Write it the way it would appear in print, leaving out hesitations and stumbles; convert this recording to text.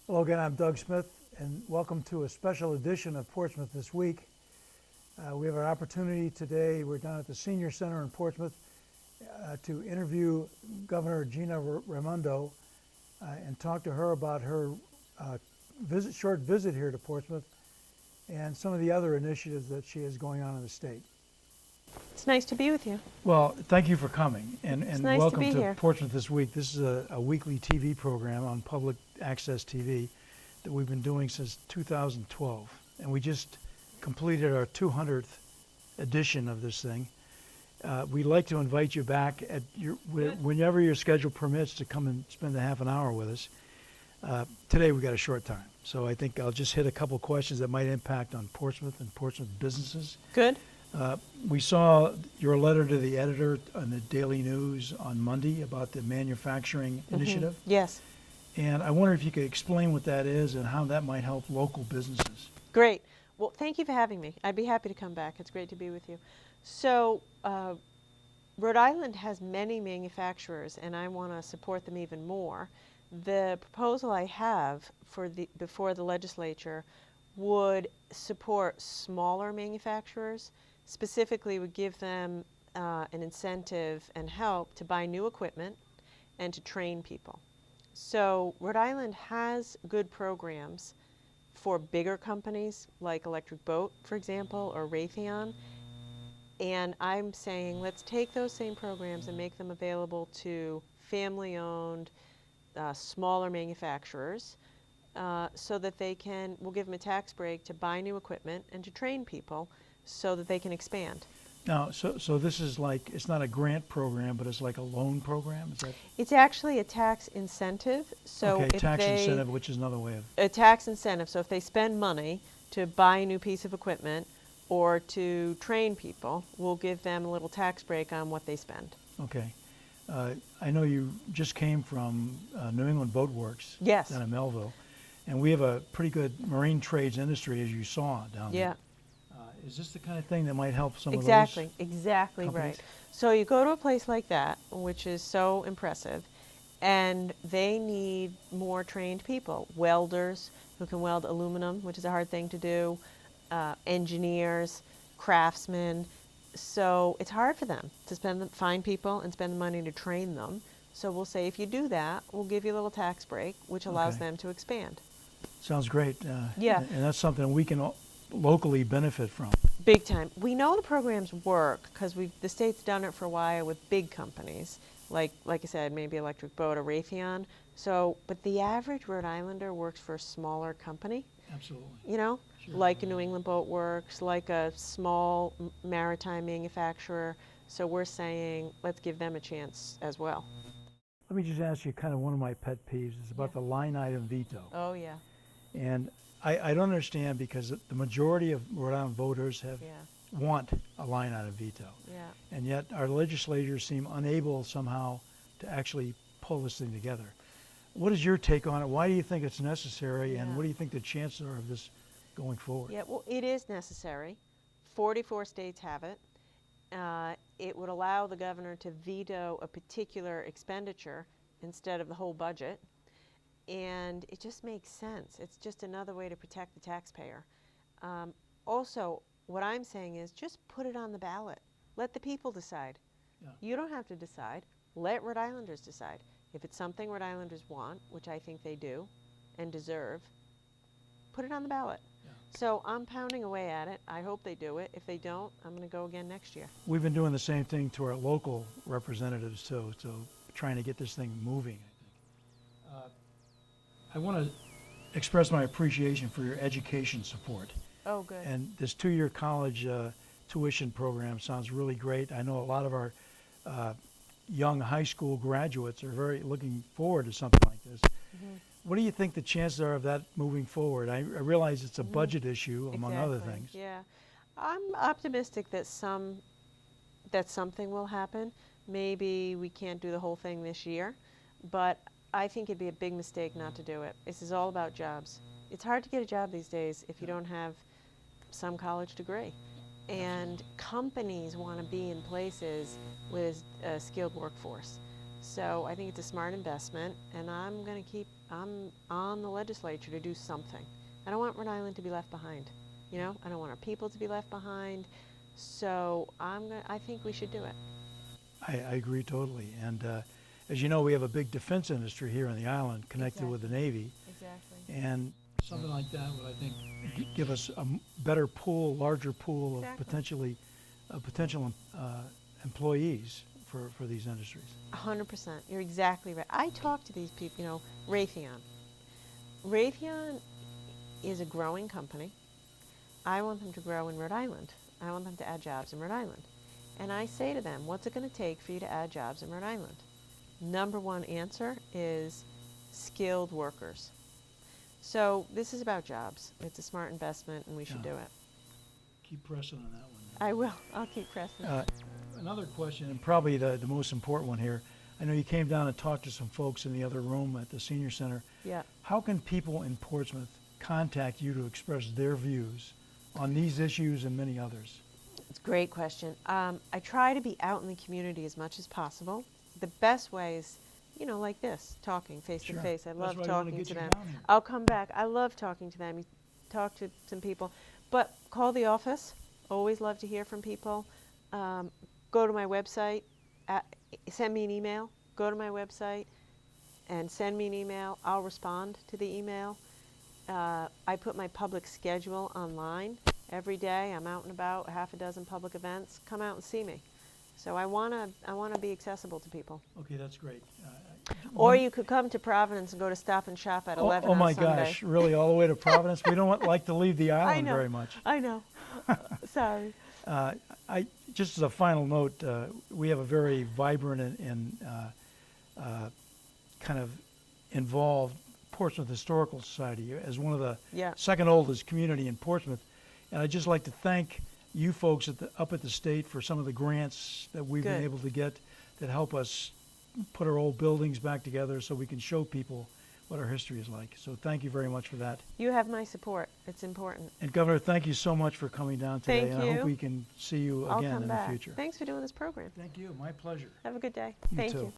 Hello again, I'm Doug Smith, and welcome to a special edition of Portsmouth This Week. We have an opportunity today, we're down at the Senior Center in Portsmouth, to interview Governor Gina Raimondo and talk to her about her short visit here to Portsmouth and some of the other initiatives that she has going on in the state. It's nice to be with you. Well, thank you for coming, and nice welcome to be here. Portsmouth This Week. This is a weekly TV program on public access TV that we've been doing since 2012, and we just completed our 200th edition of this thing. We'd like to invite you back at whenever your schedule permits to come and spend a half an hour with us. Today we got a short time, so I think I'll just hit a couple questions that might impact on Portsmouth and Portsmouth businesses. Good. We saw your letter to the editor on the Daily News on Monday about the manufacturing initiative. Yes. And I wonder if you could explain what that is and how that might help local businesses. Great. Well, thank you for having me. I'd be happy to come back. It's great to be with you. So, Rhode Island has many manufacturers, and I want to support them even more. The proposal I have before the legislature would support smaller manufacturers, specifically would give them an incentive and help to buy new equipment and to train people. So Rhode Island has good programs for bigger companies like Electric Boat, for example, or Raytheon. And I'm saying let's take those same programs and make them available to family-owned, smaller manufacturers so that we'll give them a tax break to buy new equipment and to train people so that they can expand. Now, so this is like, it's not a grant program, but it's like a loan program? Is that? It's actually a tax incentive. So okay, tax incentive, which is another way of... A tax incentive. So if they spend money to buy a new piece of equipment or to train people, we'll give them a little tax break on what they spend. Okay. I know you just came from New England Boat Works Yes. down in Melville, and we have a pretty good marine trades industry, as you saw down there. Yeah. Is this the kind of thing that might help some Exactly companies? right. So you go to a place like that, which is so impressive, and they need more trained people, welders who can weld aluminum, which is a hard thing to do, engineers, craftsmen. So it's hard for them to find people and spend the money to train them. So we'll say, if you do that, we'll give you a little tax break, which allows them to expand. Sounds great. Yeah. And that's something we can locally benefit from. Big time. We know the programs work because the state's done it for a while with big companies, like I said, maybe Electric Boat or Raytheon. So, but the average Rhode Islander works for a smaller company. Absolutely. You know, Sure. like a New England Boat Works, like a small maritime manufacturer. So we're saying, let's give them a chance as well. Let me just ask you kind of one of my pet peeves. It's about the line item veto. Oh, yeah. And I don't understand, because the majority of Rhode Island voters want a line item veto. Yeah. And yet our legislators seem unable somehow to actually pull this thing together. What is your take on it? Why do you think it's necessary, and what do you think the chances are of this going forward? Yeah, well, it is necessary. 44 states have it. It would allow the governor to veto a particular expenditure instead of the whole budget. And it just makes sense. It's just another way to protect the taxpayer. Also, what I'm saying is just put it on the ballot. Let the people decide. Yeah. You don't have to decide. Let Rhode Islanders decide. If it's something Rhode Islanders want, which I think they do and deserve, put it on the ballot. Yeah. So I'm pounding away at it. I hope they do it. If they don't, I'm going to go again next year. We've been doing the same thing to our local representatives too, so trying to get this thing moving, I think. I want to express my appreciation for your education support. Oh, good. And this 2-year college tuition program sounds really great. I know a lot of our young high school graduates are very looking forward to something like this. Mm-hmm. What do you think the chances are of that moving forward? I realize it's a budget issue, among other things. Yeah, I'm optimistic that something will happen. Maybe we can't do the whole thing this year, but I think it'd be a big mistake not to do it. This is all about jobs. It's hard to get a job these days if you don't have some college degree. And companies want to be in places with a skilled workforce. So I think it's a smart investment, and I'm going to keep I'm on the legislature to do something. I don't want Rhode Island to be left behind. You know, I don't want our people to be left behind. So I think we should do it. I agree totally. And as you know, we have a big defense industry here on the island connected with the Navy. Exactly. And something like that would, I think, give us a better pool, larger pool of potential employees for these industries. 100%. You're exactly right. I talk to these people, you know, Raytheon. Raytheon is a growing company. I want them to grow in Rhode Island. I want them to add jobs in Rhode Island. And I say to them, what's it going to take for you to add jobs in Rhode Island? Number one answer is skilled workers. So this is about jobs. It's a smart investment, and we should do it. Keep pressing on that one. I will. I'll keep pressing. Another question, and probably the most important one here. I know you came down and talked to some folks in the other room at the senior center. Yeah. How can people in Portsmouth contact you to express their views on these issues and many others? It's a great question. I try to be out in the community as much as possible. The best way is, you know, like this, talking face to face. I love talking to them. I'll come back. I love talking to them. You talk to some people. But call the office. Always love to hear from people. Go to my website. Send me an email. Go to my website and send me an email. I'll respond to the email. I put my public schedule online. Every day I'm out and about, half a dozen public events. Come out and see me. So I wanna be accessible to people. Okay, that's great. Or you could come to Providence and go to Stop and Shop at 11 on Sunday. Oh my gosh, really, all the way to Providence? We don't like to leave the island very much. I know. Sorry. Just as a final note, we have a very vibrant and kind of involved Portsmouth Historical Society as one of the second oldest community in Portsmouth. And I'd just like to thank you folks up at the state for some of the grants that we've been able to get that help us put our old buildings back together so we can show people what our history is like. So thank you very much for that. You have my support. It's important. And Governor, thank you so much for coming down today. Thank you. And I hope we can see you again in the future. Thanks for doing this program. Thank you. My pleasure. Have a good day. You Thank too. you.